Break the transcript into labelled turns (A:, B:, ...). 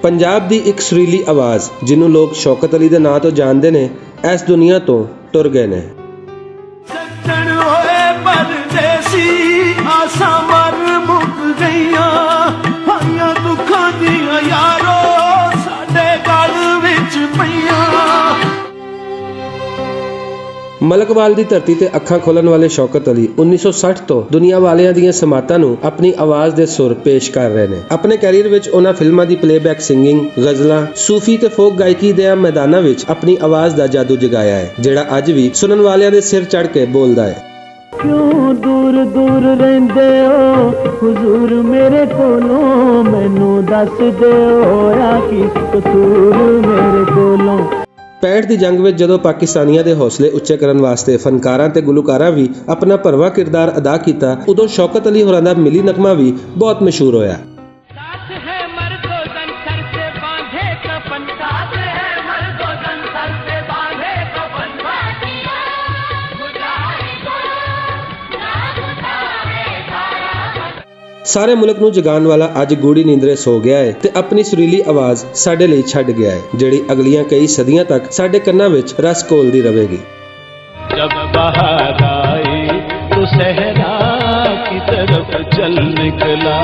A: पंजाब दी एक सुरीली आवाज़ जिन्हों लोग शौकत अली दे नां तो जानते ने इस दुनिया तो टुर गए ने। मलकवाल की धरती ते अखां खोलन वाले शौकत अली 1960 तो दुनिया वालियां दीयां समातां नूं अपनी आवाज़ दे सुर पेश कर रहे हैं। अपने कैरियर विच उन्हां फिल्मां दी प्लेबैक सिंगिंग, गज़लां, सूफी ते फोक गायकी दे मैदानां विच अपनी आवाज़ दा जादू जगाया है, जिहड़ा अज भी सुनन वालियां दे सिर चढ़ के बोलदा है।
B: क्यों दूर दूर रहिंदे हो हुजूर मेरे कोलों, मैनू दस दिओ आ की कसूर मेरे कोलों।
A: 65 की जंग में जदों पाकिस्तानियों के हौसले उच्चे करने वास्ते फनकारां ते गुलकारां भी अपना भरवा किरदार अदा किया, उदों शौकत अली होरां दा मिली नगमा भी बहुत मशहूर होया। सारे मुल्क नूं जगाण वाला अज गूढ़ी नींदरे सो गया है ते अपनी सुरीली आवाज़ साडे लई छड्ड गया है, जिहड़ी अगलियां कई सदियां तक साडे कन्नां विच रस घोलदी रहेगी।
B: जब बाहर आई तो सहरा की तरफ चल निकला।